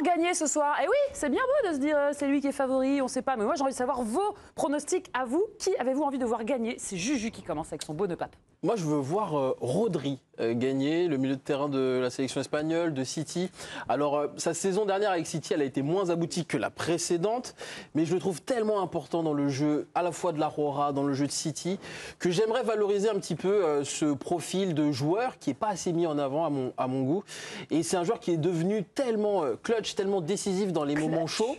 gagner ce soir. Et oui, c'est bien beau de se dire c'est lui qui est favori, on ne sait pas. Mais moi, j'ai envie de savoir vos pronostics à vous. Qui avez-vous envie de voir gagner? C'est Juju qui commence avec son beau nœud pape. Moi, je veux voir Rodri gagner, le milieu de terrain de la sélection espagnole, de City. Alors, sa saison dernière avec City, elle a été moins aboutie que la précédente, mais je le trouve tellement important dans le jeu, à la fois de l'Aurora, dans le jeu de City, que j'aimerais valoriser un petit peu ce profil de joueur qui n'est pas assez mis en avant à mon goût. Et c'est un joueur qui est devenu tellement clutch, tellement décisif dans les moments chauds,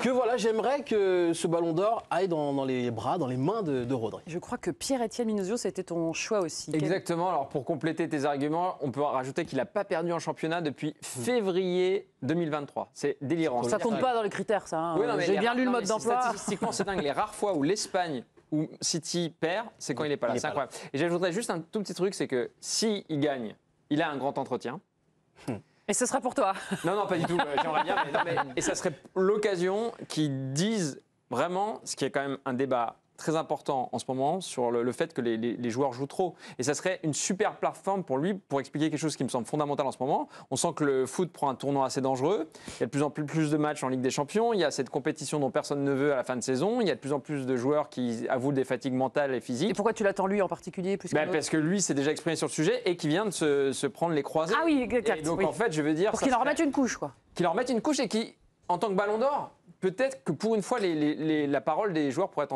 que voilà, j'aimerais que ce ballon d'or aille dans les bras, dans les mains de Rodri. Je crois que Pierre-Étienne Minozio, c'était ton choix aussi. Exactement. Alors pour compléter tes arguments, on peut rajouter qu'il n'a pas perdu en championnat depuis février 2023. C'est délirant. Ça compte pas dans les critères, ça. Hein. Oui, j'ai bien lu le mode d'emploi. Statistiquement, c'est dingue. Les rares fois où l'Espagne ou City perd, c'est quand il n'est pas là. C'est incroyable. Et j'ajouterais juste un tout petit truc, c'est que s'il gagne, il a un grand entretien. Et ce sera pour toi. Non, pas du tout. J'aimerais bien. Et ça serait l'occasion qu'ils disent vraiment, ce qui est quand même un débat très important en ce moment, sur le fait que les joueurs jouent trop. Et ça serait une super plateforme pour lui, pour expliquer quelque chose qui me semble fondamental en ce moment. On sent que le foot prend un tournant assez dangereux. Il y a de plus en plus de matchs en Ligue des Champions. Il y a cette compétition dont personne ne veut à la fin de saison. Il y a de plus en plus de joueurs qui avouent des fatigues mentales et physiques. Et pourquoi tu l'attends lui en particulier plus Parce que lui s'est déjà exprimé sur le sujet et qui vient de se prendre les croisés. Ah oui, exact. Et donc oui. en fait, je veux dire... Pour qu'il en remette une couche, quoi. Qu'il en remette une couche et qui, en tant que ballon d'or, peut-être que pour une fois, la parole des joueurs pourrait être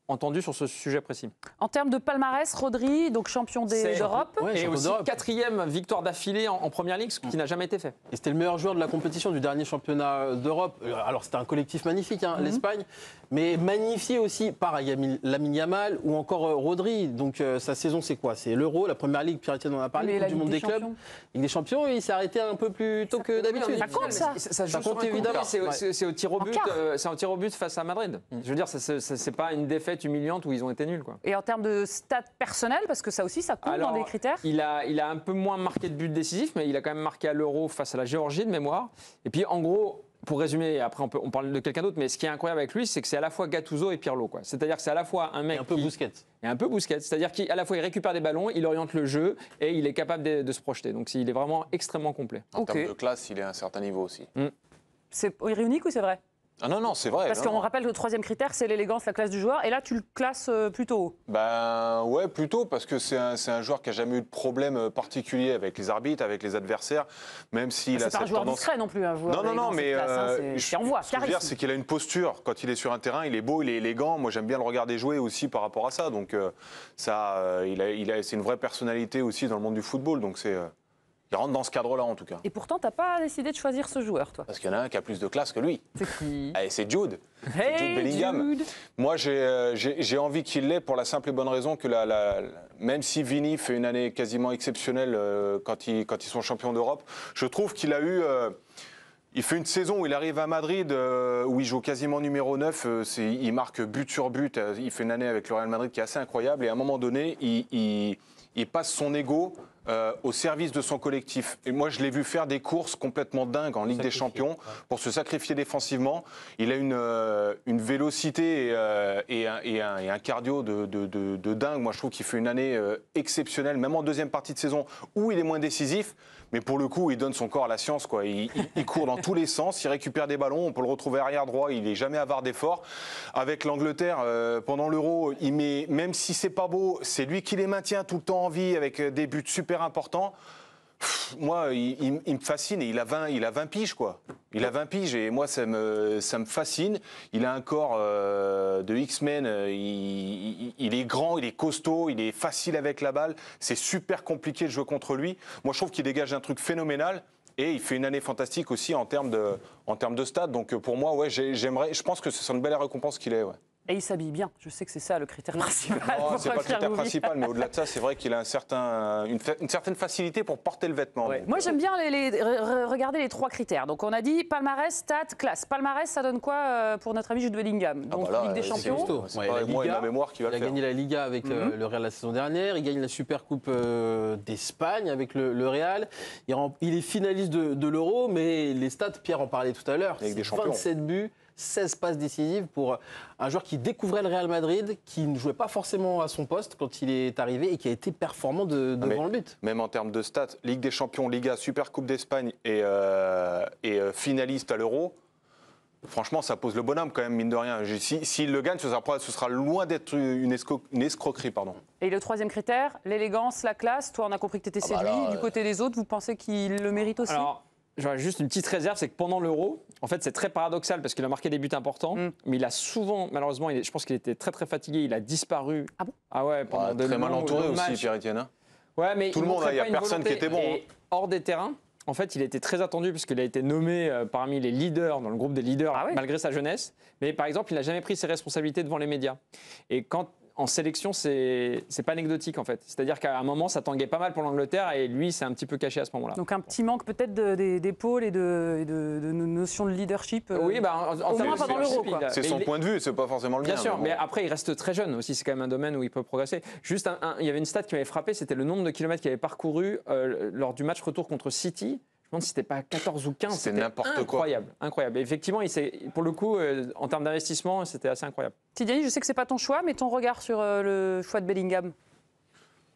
entendue sur ce sujet précis. En termes de palmarès, Rodri, donc champion d'Europe. Ouais, et aussi 4e victoire d'affilée en Première Ligue, ce qui n'a jamais été fait. Et c'était le meilleur joueur de la compétition du dernier championnat d'Europe. Alors c'était un collectif magnifique, l'Espagne, mais magnifié aussi par Lamine Yamal ou encore Rodri. Donc sa saison c'est quoi? C'est l'Euro, la Première Ligue, Pierre-Étienne en a parlé, Coupe du Monde des clubs. Ligue des Champions, et il s'est arrêté un peu plus tôt que d'habitude. Ça compte ça. Ça compte évidemment. C'est au tir au but. C'est un tir au but face à Madrid. Je veux dire, c'est pas une défaite humiliante où ils ont été nuls, quoi. Et en termes de stats personnels, parce que ça aussi, ça compte dans les critères. Il a un peu moins marqué de buts décisifs, mais il a quand même marqué à l'Euro face à la Géorgie de mémoire. Et puis en gros, pour résumer, après on parle de quelqu'un d'autre, mais ce qui est incroyable avec lui, c'est que c'est à la fois Gattuso et Pirlo, quoi. C'est-à-dire que c'est à la fois un mec et un peu Busquets. Et un peu Busquets, c'est-à-dire qu'à la fois il récupère des ballons, il oriente le jeu et il est capable de se projeter. Donc il est vraiment extrêmement complet. En termes de classe, il est à un certain niveau aussi. C'est ironique ou c'est vrai? Ah non, c'est vrai. Parce qu'on rappelle que le troisième critère, c'est l'élégance, la classe du joueur. Et là, tu le classes plutôt haut. Ben ouais, plutôt, parce que c'est un joueur qui n'a jamais eu de problème particulier avec les arbitres, avec les adversaires, même s'il a cette tendance... C'est pas un joueur discret non plus, un joueur. Non, mais ce qu'on voit, ce que je veux dire, c'est qu'il a une posture. Quand il est sur un terrain, il est beau, il est élégant. Moi, j'aime bien le regarder jouer aussi par rapport à ça. Donc c'est une vraie personnalité aussi dans le monde du football. Donc il rentre dans ce cadre-là, en tout cas. Et pourtant, tu n'as pas décidé de choisir ce joueur, toi. Parce qu'il y en a un qui a plus de classe que lui. C'est qui? C'est Jude. Hey, Jude Bellingham. Jude. Moi, j'ai envie qu'il l'ait pour la simple et bonne raison que même si Vini fait une année quasiment exceptionnelle quand ils sont champions d'Europe, je trouve qu'il a eu... il fait une saison où il arrive à Madrid, où il joue quasiment numéro 9, il marque but sur but, il fait une année avec le Real Madrid qui est assez incroyable, et à un moment donné, il passe son ego au service de son collectif. Et moi, je l'ai vu faire des courses complètement dingues en Ligue des Champions pour se sacrifier défensivement. Il a une vélocité et un cardio de dingue. Moi, je trouve qu'il fait une année exceptionnelle, même en deuxième partie de saison où il est moins décisif. Mais pour le coup, il donne son corps à la science, quoi. Il court dans tous les sens, il récupère des ballons, on peut le retrouver arrière droit, il n'est jamais avare d'efforts. Avec l'Angleterre, pendant l'Euro, il met, même si c'est pas beau, c'est lui qui les maintient tout le temps en vie avec des buts super importants. Moi, il me fascine, et il a 20 piges, quoi. Il a 20 piges et moi, ça me fascine. Il a un corps de X-Men, il est grand, il est costaud, il est facile avec la balle. C'est super compliqué de jouer contre lui. Moi, je trouve qu'il dégage un truc phénoménal. Et il fait une année fantastique aussi en termes de stats. Donc pour moi, ouais, je pense que c'est une belle récompense qu'il est. Ouais. Et il s'habille bien. Je sais que c'est ça le critère principal. Non, c'est pas le critère principal, mais au-delà de ça, c'est vrai qu'il a une certaine facilité pour porter le vêtement. Ouais. Moi, j'aime bien regarder les trois critères. Donc, on a dit palmarès, stats, classe. Palmarès, ça donne quoi pour notre ami Jude Bellingham? Donc, là, Ligue des Champions. C'est pas moi et ma mémoire qui va le faire. Il a gagné la Liga avec le Real la saison dernière. Il gagne la Super Coupe d'Espagne avec le Real. Il est finaliste de l'Euro, mais les stats, Pierre en parlait tout à l'heure, c'est 27 buts. 16 passes décisives pour un joueur qui découvrait le Real Madrid, qui ne jouait pas forcément à son poste quand il est arrivé et qui a été performant devant le but. Même en termes de stats, Ligue des Champions, Liga, Super Coupe d'Espagne et finaliste à l'Euro. Franchement, ça pose le bonhomme quand même, mine de rien. S'il le gagne, ce sera loin d'être une escroquerie. Pardon. Et le troisième critère, l'élégance, la classe. Toi, on a compris que tu étais séduit. Du côté des autres, vous pensez qu'il le mérite aussi? Alors, j'aurais juste une petite réserve, c'est que pendant l'Euro, en fait, c'est très paradoxal parce qu'il a marqué des buts importants, mais il a souvent, malheureusement, je pense qu'il était très très fatigué, il a disparu. Ah bon? Ah ouais, pendant Très mal entouré aussi, matchs. Pierre-Etienne. Ouais, mais Tout le monde, il n'y a personne qui était bon. Et hors des terrains, en fait, il était très attendu parce qu'il a été nommé parmi les leaders, dans le groupe des leaders, malgré sa jeunesse. Mais par exemple, il n'a jamais pris ses responsabilités devant les médias. Et quand en sélection, c'est pas anecdotique en fait. C'est-à-dire qu'à un moment, ça tanguait pas mal pour l'Angleterre et lui, c'est un petit peu caché à ce moment-là. Donc un petit manque peut-être d'épaule et de notion de leadership. Oui, bah, au moins pendant l'Euro. C'est son point de vue, c'est pas forcément le mien. Bien sûr, mais après, il reste très jeune aussi. C'est quand même un domaine où il peut progresser. Juste, il y avait une stat qui m'avait frappé, c'était le nombre de kilomètres qu'il avait parcouru lors du match retour contre City. Je me demande si c'était pas 14 ou 15. C'est n'importe quoi. Incroyable, incroyable. Et effectivement, pour le coup, en termes d'investissement, c'était assez incroyable. Tidiane, je sais que c'est pas ton choix, mais ton regard sur le choix de Bellingham.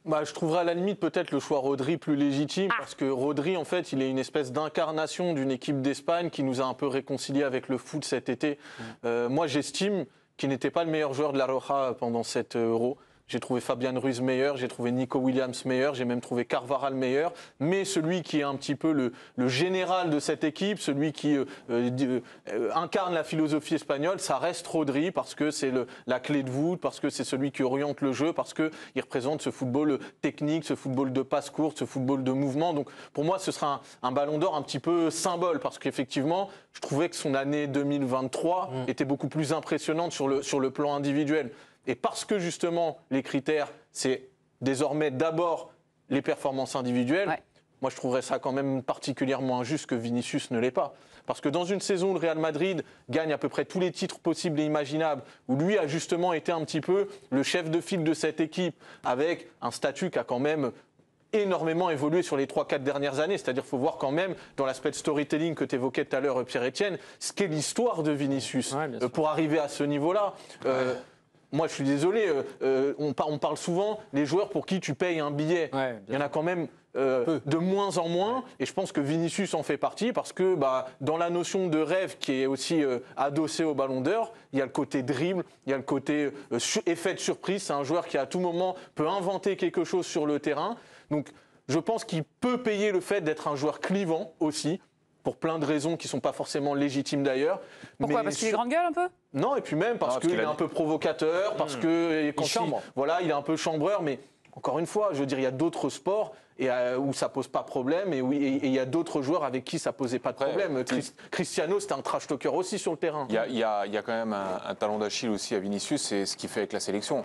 Bah, je trouverais à la limite peut-être le choix Rodri plus légitime parce que Rodri, en fait, il est une espèce d'incarnation d'une équipe d'Espagne qui nous a un peu réconciliés avec le foot cet été. Moi, j'estime qu'il n'était pas le meilleur joueur de la Roja pendant cet Euro. J'ai trouvé Fabian Ruiz meilleur, j'ai trouvé Nico Williams meilleur, j'ai même trouvé Carvajal meilleur. Mais celui qui est un petit peu le général de cette équipe, celui qui incarne la philosophie espagnole, ça reste Rodri parce que c'est la clé de voûte, parce que c'est celui qui oriente le jeu, parce qu'il représente ce football technique, ce football de passe courte, ce football de mouvement. Donc pour moi, ce sera un ballon d'or un petit peu symbole parce qu'effectivement, je trouvais que son année 2023 était beaucoup plus impressionnante sur le plan individuel. Et parce que justement, les critères, c'est désormais d'abord les performances individuelles, moi je trouverais ça quand même particulièrement injuste que Vinicius ne l'ait pas. Parce que dans une saison où le Real Madrid gagne à peu près tous les titres possibles et imaginables, où lui a justement été un petit peu le chef de file de cette équipe, avec un statut qui a quand même énormément évolué sur les 3-4 dernières années. C'est-à-dire qu'il faut voir quand même, dans l'aspect de storytelling que tu évoquais tout à l'heure, Pierre-Etienne, ce qu'est l'histoire de Vinicius pour arriver à ce niveau-là. Moi, je suis désolé, on parle souvent des joueurs pour qui tu payes un billet. Il y en a quand même de moins en moins. Et je pense que Vinicius en fait partie parce que dans la notion de rêve qui est aussi adossée au Ballon d'Or, il y a le côté dribble, il y a le côté effet de surprise. C'est un joueur qui à tout moment peut inventer quelque chose sur le terrain. Donc je pense qu'il peut payer le fait d'être un joueur clivant aussi, pour plein de raisons qui ne sont pas forcément légitimes d'ailleurs. Pourquoi? Parce qu'il est grande gueule un peu? Non, et puis même parce qu'il est un peu provocateur, parce que quand il est un peu chambreur, mais encore une fois, je veux dire, il y a d'autres sports où ça pose pas problème, et il y a d'autres joueurs avec qui ça posait pas de problème. Cristiano, c'était un trash talker aussi sur le terrain. Il y a quand même un talon d'Achille aussi à Vinicius, c'est ce qu'il fait avec la sélection.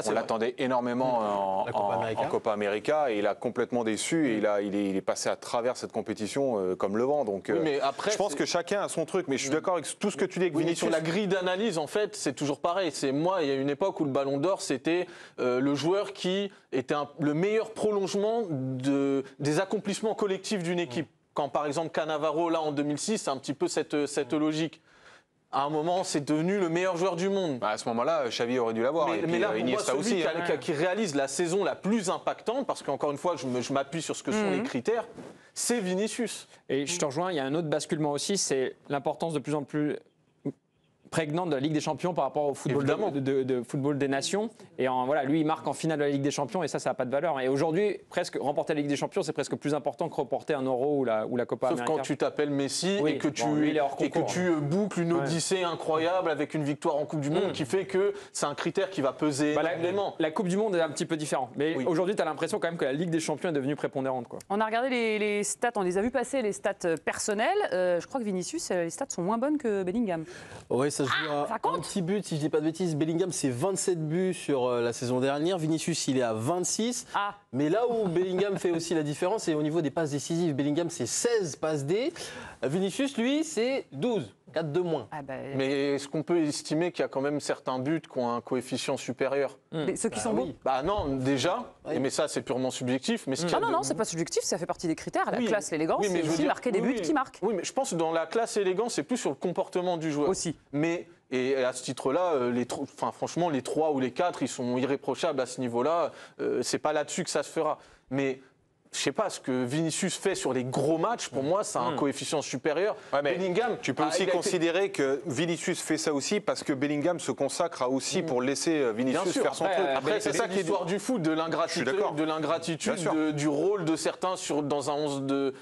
On l'attendait énormément en Copa América et il a complètement déçu et il est passé à travers cette compétition comme le vent. Donc, mais après, je pense que chacun a son truc, mais je suis d'accord avec tout ce que tu dis avec Vinicius. Sur la grille d'analyse, en fait, c'est toujours pareil. Il y a une époque où le Ballon d'Or, c'était le joueur qui était le meilleur prolongement des accomplissements collectifs d'une équipe. Quand par exemple Cannavaro, là en 2006, c'est un petit peu cette logique. À un moment, c'est devenu le meilleur joueur du monde. À ce moment-là, Xavi aurait dû l'avoir. Mais là, pour moi, celui qui réalise la saison la plus impactante, parce qu'encore une fois, je m'appuie sur ce que sont les critères, c'est Vinicius. Et je te rejoins, il y a un autre basculement aussi, c'est l'importance de plus en plus prégnante de la Ligue des Champions par rapport au football de football des nations. Et lui, il marque en finale de la Ligue des Champions et ça n'a pas de valeur. Et aujourd'hui, presque remporter la Ligue des Champions, c'est presque plus important que remporter un Euro ou la Copa América. Sauf quand tu t'appelles Messi et que tu boucles une odyssée incroyable avec une victoire en Coupe du Monde qui fait que c'est un critère qui va peser énormément. La Coupe du Monde est un petit peu différente. Mais aujourd'hui, tu as l'impression quand même que la Ligue des Champions est devenue prépondérante. On a regardé les stats, on les a vu passer, les stats personnelles. Je crois que Vinicius, les stats sont moins bonnes que Bellingham. Oui, ça se joue à un petit but, si je dis pas de bêtises. Bellingham, c'est 27 buts sur la saison dernière. Vinicius, il est à 26. Mais là où Bellingham fait aussi la différence, c'est au niveau des passes décisives. Bellingham, c'est 16 passes D. Vinicius, lui, c'est 12. 4 de moins. Mais est-ce qu'on peut estimer qu'il y a quand même certains buts qui ont un coefficient supérieur? Ceux qui sont bons? Non, déjà. Mais ça, c'est purement subjectif. Mais non, c'est pas subjectif, ça fait partie des critères. La classe, l'élégance, c'est aussi marquer des buts qui marquent. Oui, mais je pense que dans la classe et l'élégance, c'est plus sur le comportement du joueur. Aussi. Et à ce titre-là, franchement, les 3 ou les 4, ils sont irréprochables à ce niveau-là. C'est pas là-dessus que ça se fera. Mais je sais pas, ce que Vinicius fait sur les gros matchs, pour moi, c'est un coefficient supérieur. Ouais, mais Bellingham, tu peux aussi considérer que Vinicius fait ça aussi parce que Bellingham se consacre aussi pour laisser Vinicius faire son truc. Après, c'est ça qui est l'histoire du foot, de l'ingratitude, du rôle de certains dans un 11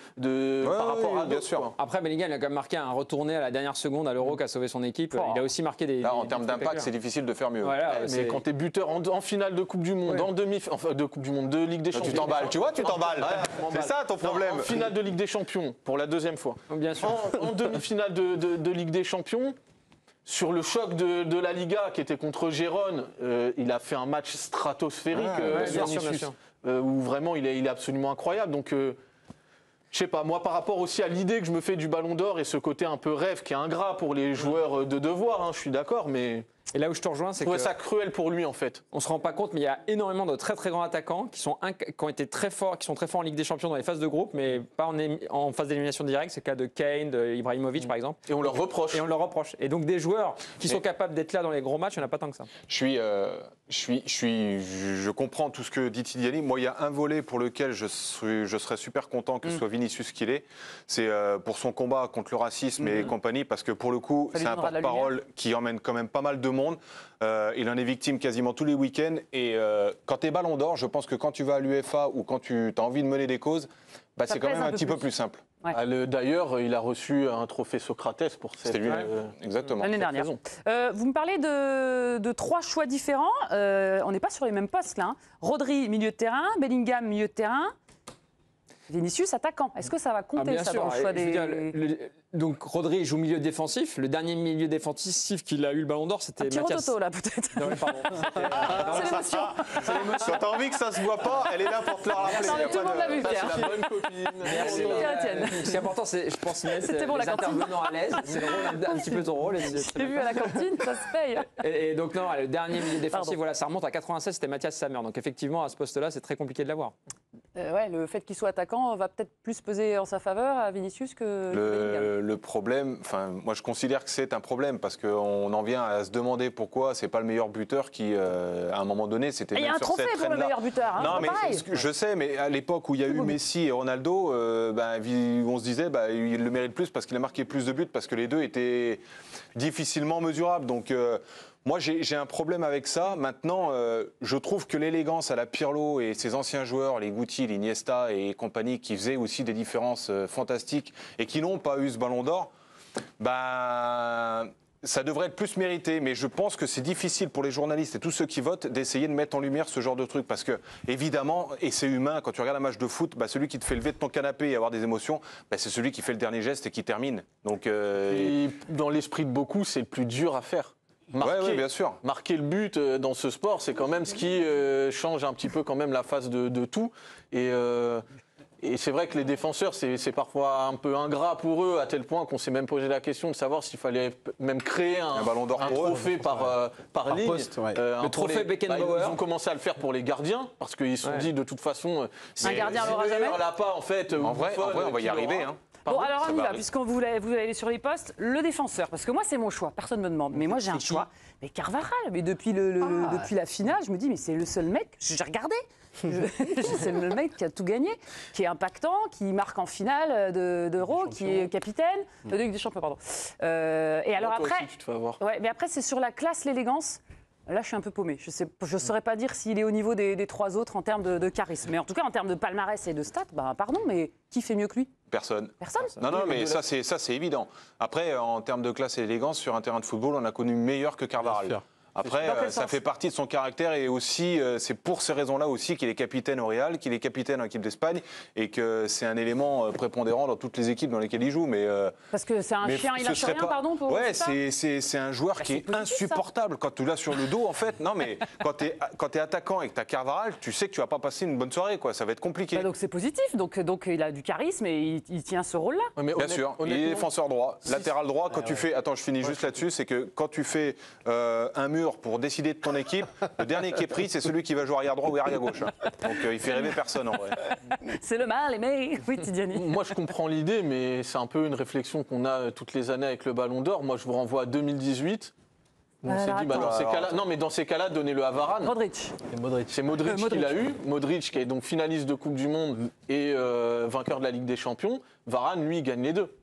par rapport à d'autres. sûr. Après, Bellingham, il a quand même marqué un retourné à la dernière seconde à l'Euro qui a sauvé son équipe. Il a aussi marqué des. Là, en termes d'impact, c'est difficile de faire mieux. Voilà, Mais quand t'es buteur en finale de Coupe du Monde, en de Coupe du Monde, de Ligue des Champions. Tu t'emballes, tu vois, tu t'emballes. C'est ça ton problème. En finale de Ligue des Champions, pour la deuxième fois. Bien sûr. En demi-finale de Ligue des Champions, sur le choc de la Liga qui était contre Gérone, il a fait un match stratosphérique, bien sûr. où vraiment il est absolument incroyable. Donc, je sais pas, moi par rapport aussi à l'idée que je me fais du Ballon d'Or et ce côté un peu rêve qui est ingrat pour les joueurs de devoir, hein, je suis d'accord, mais Et là où je te rejoins, c'est je trouvais que ça cruel pour lui en fait. on se rend pas compte, mais il y a énormément de très très grands attaquants qui ont été très forts, qui sont très forts en Ligue des Champions dans les phases de groupe, mais pas en phase d'élimination directe. C'est le cas de Kane, de Ibrahimovic par exemple. Et on leur reproche. Et on leur reproche. Et donc des joueurs qui sont capables d'être là dans les gros matchs, il n'y en a pas tant que ça. Je comprends tout ce que dit Tidiane. Moi, il y a un volet pour lequel je serais super content que ce soit Vinicius qu'il est. C'est pour son combat contre le racisme et compagnie, parce que pour le coup, Ça lui c'est un donnera de la porte-parole qui emmène quand même pas mal de monde. Il en est victime quasiment tous les week-ends. Et quand tu es Ballon d'Or, je pense que quand tu vas à l'UEFA ou quand tu as envie de mener des causes, Ça c'est quand pèse même un un peu petit peu plus. plus simple. Ouais. D'ailleurs, il a reçu un trophée Socrates pour cette C'était lui, exactement. L'année dernière. raison. Vous me parlez de 3 choix différents. On n'est pas sur les mêmes postes là. Hein. Rodri, milieu de terrain. Bellingham, milieu de terrain. Vinicius, attaquant. Est-ce que ça va compter bien ça sûr. dans le choix Je veux des... dire, donc Rodri joue milieu défensif. Le dernier milieu défensif qu'il a eu le Ballon d'Or, c'était Un petit Mathias. rototo là peut-être. Non, mais pardon. C'est l'émotion. Quand t'as envie que ça se voit pas, elle est là pour te le rappeler. Non, mais tout le monde l'a vu, Ça, Pierre. c'est la bonne copine. Merci. Tiens, Étienne. Ce qui est important, c'est, je pense, mettre C'était bon, la les cantine. intervenants à l'aise. C'est le rôle, un petit peu ton rôle. J'ai vu à la cantine, ça se paye. Et donc, non, le dernier milieu défensif, Pardon. voilà, ça remonte à 96, c'était Mathias Sammer. Donc, effectivement, à ce poste-là, c'est très compliqué de l'avoir. Ouais, le fait qu'il soit attaquant va peut-être plus peser en sa faveur à Vinicius que Bellingham. Le problème, enfin, moi je considère que c'est un problème parce qu'on en vient à se demander pourquoi c'est pas le meilleur buteur qui, à un moment donné, c'était. Il y a même un sur trophée cette pour le traîne-là. meilleur buteur. Hein, Non, c'est mais pas pareil. je sais, mais à l'époque où il y a eu Messi et Ronaldo, on se disait il le mérite plus parce qu'il a marqué plus de buts, parce que les deux étaient difficilement mesurables. Donc moi j'ai un problème avec ça. Maintenant, je trouve que l'élégance à la Pirlo et ses anciens joueurs, les Guti, les Iniesta et compagnie, qui faisaient aussi des différences fantastiques et qui n'ont pas eu ce Ballon d'Or, ça devrait être plus mérité, mais je pense que c'est difficile pour les journalistes et tous ceux qui votent d'essayer de mettre en lumière ce genre de truc, parce que évidemment, et c'est humain, quand tu regardes un match de foot, celui qui te fait lever de ton canapé et avoir des émotions, c'est celui qui fait le dernier geste et qui termine. Donc, Et dans l'esprit de beaucoup, c'est le plus dur à faire. ouais, bien sûr. Marquer le but dans ce sport, c'est quand même ce qui change un petit peu quand même la face de tout. Et c'est vrai que les défenseurs, c'est parfois un peu ingrat pour eux, à tel point qu'on s'est même posé la question de savoir s'il fallait même créer un Ballon d'Or pour eux. trophée par ligne. poste, ouais. Le trophée Beckenbauer. Ils ont commencé à le faire pour les gardiens, parce qu'ils se sont dit de toute façon... Un gardien l'aura jamais. On l'a pas en fait. En vrai, on va y arriver. Hein. Bon, alors on y va, arriver. puisqu'on vous allez aller sur les postes. Le défenseur, parce que moi, c'est mon choix. Personne ne me demande. Mais moi, j'ai un choix. Mais Carvajal, mais depuis la finale, je me dis, mais c'est le seul mec. J'ai regardé. C'est le mec qui a tout gagné, qui est impactant, qui marque en finale d'Euro, qui est capitaine de Ligue des Champions, pardon. Et alors Toi après, aussi, tu te fais avoir. ouais, mais après c'est sur la classe, l'élégance. Là, je suis un peu paumé. Je ne saurais pas dire s'il est au niveau des 3 autres en termes de charisme. Mais en tout cas, en termes de palmarès et de stats, pardon, mais qui fait mieux que lui? Personne. Personne. Non, mais ça c'est évident. Après, en termes de classe et d'élégance, sur un terrain de football, on a connu meilleur que Carvajal. Bien sûr. Après, Dans quel ça sens? fait partie de son caractère et aussi, c'est pour ces raisons-là aussi qu'il est capitaine au Real, qu'il est capitaine en équipe d'Espagne et que c'est un élément prépondérant dans toutes les équipes dans lesquelles il joue. Mais, Parce que c'est un chien, il ce lâche serait rien, pas- pardon pour Ouais, c'est ça c'est un joueur qui c'est est positif, ça. insupportable quand tu l'as sur le dos, en fait. Non, mais quand tu es attaquant et que tu as Carvajal, tu sais que tu vas pas passer une bonne soirée, quoi. Ça va être compliqué. Donc c'est positif, donc il a du charisme et il tient ce rôle-là. Ouais, mais Bien sûr, il est honnêtement, défenseur droit. Latéral droit, quand tu fais. Attends, je finis juste là-dessus. C'est que quand tu fais un mur pour décider de ton équipe, le dernier qui est pris, c'est celui qui va jouer arrière droit ou arrière gauche. Hein. Donc il fait rêver personne en vrai. C'est le mal, mais oui, Tidiane. Moi, je comprends l'idée, mais c'est un peu une réflexion qu'on a toutes les années avec le Ballon d'Or. Moi, je vous renvoie à 2018. On s'est dit, dans ces cas-là, non, mais dans ces cas-là, donnez-le à Varane. Modric. C'est Modric qui l'a eu. Modric qui est donc finaliste de Coupe du Monde et vainqueur de la Ligue des Champions. Varane, lui, gagne les deux.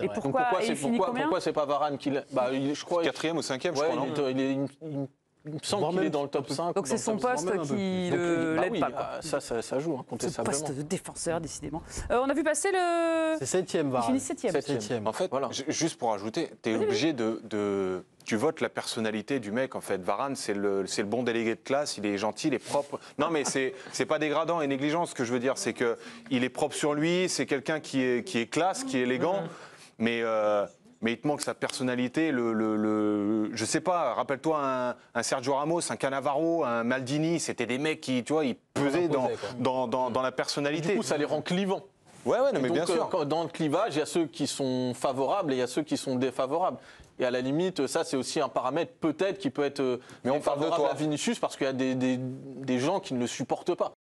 Et pourquoi c'est pas Varane qui l'a. Je crois. 4e ou 5e, je crois. Non il me semble qu'il est dans le top 5. Donc c'est son poste qui l'aide pas. Quoi. Ça joue, incontestablement. Ce poste de défenseur, décidément. On a vu passer le. C'est 7e, Varane. Il finit 7e. En fait, voilà. Juste pour ajouter, tu es obligé de. Tu votes la personnalité du mec, en fait. Varane, c'est le bon délégué de classe, il est gentil, il est propre. Non, mais c'est pas dégradant et négligent, ce que je veux dire, c'est qu'il est propre sur lui, c'est quelqu'un qui est classe, qui est élégant, mais il te manque sa personnalité, je sais pas, rappelle-toi un Sergio Ramos, un Cannavaro, un Maldini, c'était des mecs qui, tu vois, ils pesaient dans la personnalité. Du coup, ça les rend clivants. Ouais, non, mais bien sûr. Dans le clivage, il y a ceux qui sont favorables et il y a ceux qui sont défavorables. Et à la limite, ça, c'est aussi un paramètre peut-être qui peut être mais on parle de favorable toi. à Vinicius parce qu'il y a des gens qui ne le supportent pas.